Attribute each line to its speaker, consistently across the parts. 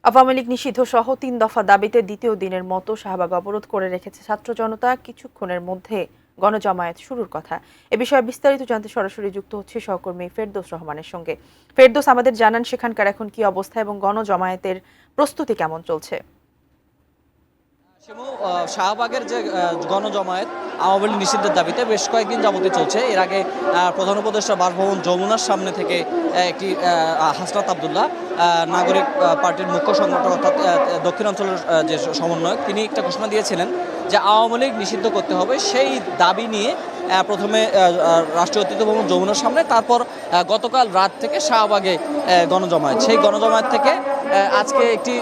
Speaker 1: আওয়ামী লীগ নিষিদ্ধ সহ ৩ দফা দাবিতে দ্বিতীয় দিনের মতো শাহবাগ অবরোধ করে রেখেছে ছাত্র জনতা। কিছুক্ষণের মধ্যে গণজামায়াত শুরুর কথা। এ বিষয়ে বিস্তারিত জানতে সরাসরি যুক্ত হচ্ছে সহকর্মী ফেরদৌস রহমানের সঙ্গে। ফেরদৌস, আমাদের জানান সেখানকার এখন কি অবস্থা এবং গণজামায়াতের প্রস্তুতি কেমন চলছে?
Speaker 2: শাহবাগের যে গণজমায়েত আওয়ামী লীগ নিষিদ্ধের দাবিতে বেশ কয়েকদিন যাবতীয় চলছে। এর আগে প্রধান উপদেষ্টা বাসভবন যমুনার সামনে থেকে একটি হাসনাত আবদুল্লাহ, নাগরিক পার্টির মুখ্য সংগঠক অর্থাৎ দক্ষিণাঞ্চলের যে সমন্বয়ক, তিনি একটা ঘোষণা দিয়েছিলেন যে আওয়ামী লীগ নিষিদ্ধ করতে হবে। সেই দাবি নিয়ে প্রথমে রাষ্ট্রীয় ঐতিহ্য ভবন যমুনার সামনে, তারপর গতকাল রাত থেকে শাহবাগে গণজমায়েত। সেই গণজমায়েত থেকে আজকে একটি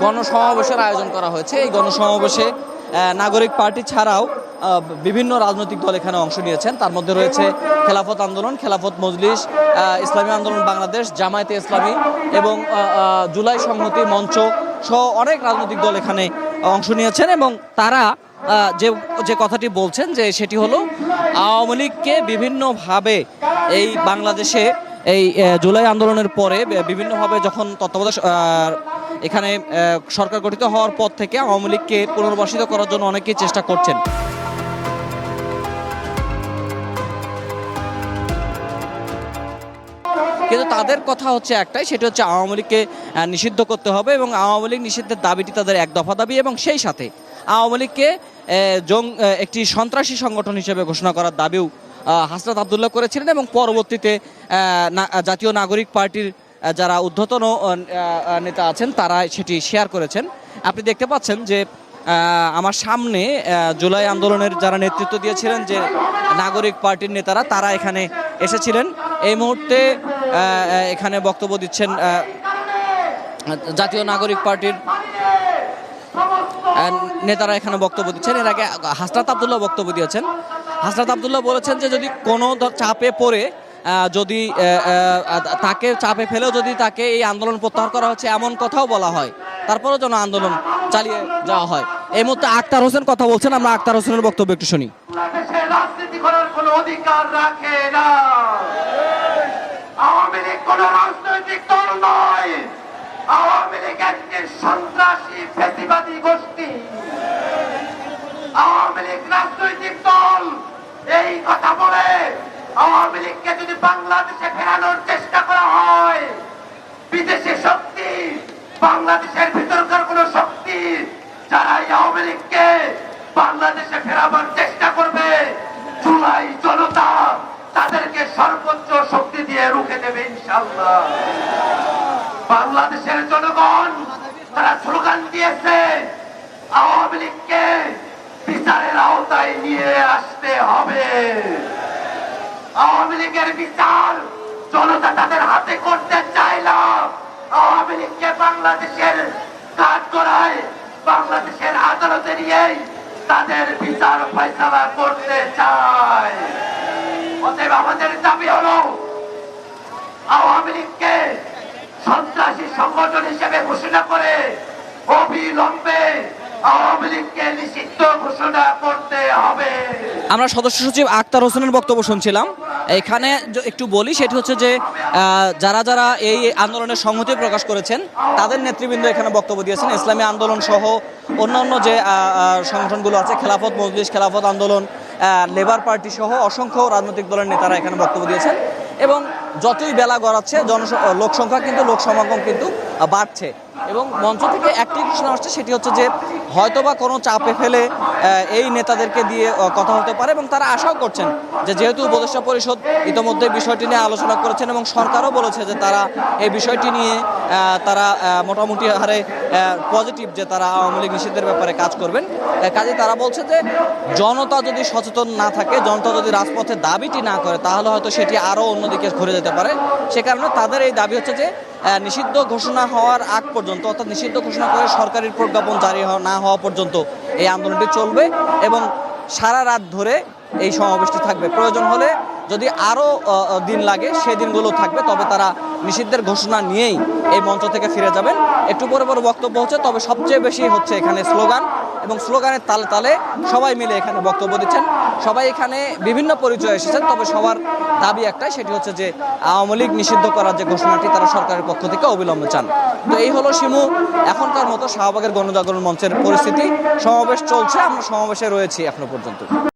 Speaker 2: গণসমাবেশের আয়োজন করা হয়েছে। এই গণসমাবেশে নাগরিক পার্টি ছাড়াও বিভিন্ন রাজনৈতিক দল এখানে অংশ নিয়েছেন। তার মধ্যে রয়েছে খেলাফত আন্দোলন, খেলাফত মজলিস, ইসলামী আন্দোলন বাংলাদেশ, জামায়াতে ইসলামী এবং জুলাই সংহতি মঞ্চ সহ অনেক রাজনৈতিক দল এখানে অংশ নিয়েছেন। এবং তারা যে কথাটি বলছেন যে সেটি হলো আওয়ামী লীগকে বিভিন্নভাবে এই বাংলাদেশে এই জুলাই আন্দোলনের পরে বিভিন্নভাবে যখন তত্ত্বাবধায়ক এখানে সরকার গঠিত হওয়ার পর থেকে আওয়ামী লীগকে পুনর্বাসিত করার জন্য অনেকেই চেষ্টা করছেন। কিন্তু তাদের কথা হচ্ছে একটাই, সেটা হচ্ছে আওয়ামী লীগকে নিষিদ্ধ করতে হবে এবং আওয়ামী লীগ নিষিদ্ধের দাবিটি তাদের এক দফা দাবি। এবং সেই সাথে আওয়ামী লীগকে একটি সন্ত্রাসী সংগঠন হিসেবে ঘোষণা করার দাবিও হাসনাত আবদুল্লাহ করেছিলেন। এবং পরবর্তীতে জাতীয় নাগরিক পার্টির যারা ঊর্ধ্বতন নেতা আছেন তারা সেটি শেয়ার করেছেন। আপনি দেখতে পাচ্ছেন যে আমার সামনে জুলাই আন্দোলনের যারা নেতৃত্ব দিয়েছিলেন যে নাগরিক পার্টির নেতারা, তারা এখানে এসেছিলেন। এই মুহূর্তে এখানে বক্তব্য দিচ্ছেন জাতীয় নাগরিক পার্টির নেতারা এখানে বক্তব্য দিচ্ছেন। এর আগে হাসনাত আবদুল্লাহ বক্তব্য দিয়েছেন। হাসনাত আবদুল্লাহ বলেছেন যে যদি কোনো চাপে পড়ে, যদি তাকে চাপে ফেলেও যদি তাকে এই আন্দোলন প্রত্যাহার করা হচ্ছে এমন কথাও বলা হয়, তারপরেও যেন আন্দোলন চালিয়ে যাওয়া হয়। এই মুহূর্তে আক্তার হোসেন কথা বলছেন, আমরা আক্তার হোসেনের বক্তব্য একটু শুনি।
Speaker 3: রাজনীতি করার কোনো অধিকার রাখে না। আওয়ামী লীগ কোনো রাজনৈতিক দল নয়। আওয়ামী লীগ একটি সন্ত্রাসী ফ্যাসিবাদী গোষ্ঠী। আওয়ামী লীগ রাজনৈতিক দল। এই কথা বলে আওয়ামী লীগকে যদি বাংলাদেশে ফেরানোর চেষ্টা করা হয়, বিদেশি শক্তি, বাংলাদেশের ভিতরকার কোন শক্তি যারা আওয়ামী লীগকে বাংলাদেশে ফেরাবার চেষ্টা করবে, জুলাই জনতা তাদেরকে সর্বোচ্চ শক্তি দিয়ে রুখে দেবে ইনশাআল্লাহ। বাংলাদেশের জনগণ তারা স্লোগান দিয়েছে আওয়ামী লীগকে বিচারের আওতায় নিয়ে আসতে হবে। আওয়ামী লীগের বিচার জনতা তাদের হাতে করতে চায় না। আওয়ামী লীগকে বাংলাদেশের কাঠগড়ায়, বাংলাদেশের আদালতে নিয়ে তাদের বিচার ফয়সালা করতে চায়। অতএব আমাদের দাবি হলো আওয়ামী লীগকে সন্ত্রাসী সংগঠন হিসেবে ঘোষণা করে অবিলম্বে আওয়ামী লীগকে নিষিদ্ধ ঘোষণা করতে হবে।
Speaker 2: আমরা সদস্য সচিব আক্তার হোসেনের বক্তব্য শুনছিলাম। এখানে একটু বলি, সেটি হচ্ছে যে যারা যারা এই আন্দোলনের সংহতি প্রকাশ করেছেন তাদের নেতৃবৃন্দ এখানে বক্তব্য দিয়েছেন। ইসলামী আন্দোলন সহ অন্যান্য যে সংগঠনগুলো আছে, খেলাফত মজলিস, খেলাফত আন্দোলন, লেবার পার্টি সহ অসংখ্য রাজনৈতিক দলের নেতারা এখানে বক্তব্য দিয়েছেন। এবং যতই বেলা গড়াচ্ছে লোকসংখ্যা কিন্তু লোক সমাগম কিন্তু বাড়ছে। এবং মঞ্চ থেকে একটি ঘোষণা আসছে, সেটি হচ্ছে যে হয়তোবা কোনো চাপে ফেলে এই নেতাদেরকে দিয়ে কথা হতে পারে। এবং তারা আশাও করছেন যে যেহেতু উপদেষ্টা পরিষদ ইতিমধ্যে বিষয়টি নিয়ে আলোচনা করেছেন এবং সরকারও বলেছে যে তারা এই বিষয়টি নিয়ে তারা মোটামুটি হারে পজিটিভ, যে তারা আওয়ামী লীগ নিষিদ্ধের ব্যাপারে কাজ করবেন। কাজে তারা বলছে যে জনতা যদি সচেতন না থাকে, জনতা যদি রাজপথে দাবিটি না করে, তাহলে হয়তো সেটি আরও অন্যদিকে ঘুরে যেতে পারে। সে কারণে তাদের এই দাবি হচ্ছে যে নিষিদ্ধ ঘোষণা হওয়ার আগ পর্যন্ত, অর্থাৎ নিষিদ্ধ ঘোষণা করে সরকারি প্রজ্ঞাপন জারি না হওয়া পর্যন্ত এই আন্দোলনটি চলবে এবং সারা রাত ধরে এই সমাবেশটি থাকবে। প্রয়োজন হলে যদি আরও দিন লাগে সেই দিনগুলো থাকবে, তবে তারা নিষিদ্ধের ঘোষণা নিয়েই এই মঞ্চ থেকে ফিরে যাবেন। একটু পরে পরে বক্তব্য হচ্ছে, তবে সবচেয়ে বেশি হচ্ছে এখানে স্লোগান, এবং স্লোগানের তালে তালে সবাই মিলে এখানে বক্তব্য দিচ্ছেন। সবাই এখানে বিভিন্ন পরিচয়ে এসেছেন, তবে সবার দাবি একটাই, সেটি হচ্ছে যে আওয়ামী লীগ নিষিদ্ধ করার যে ঘোষণাটি তারা সরকারের পক্ষ থেকে অবিলম্বে চান। তো এই হলো শিমু এখনকার মতো শাহবাগের গণজাগরণ মঞ্চের পরিস্থিতি। সমাবেশ চলছে, আমরা সমাবেশে রয়েছি এখনো পর্যন্ত।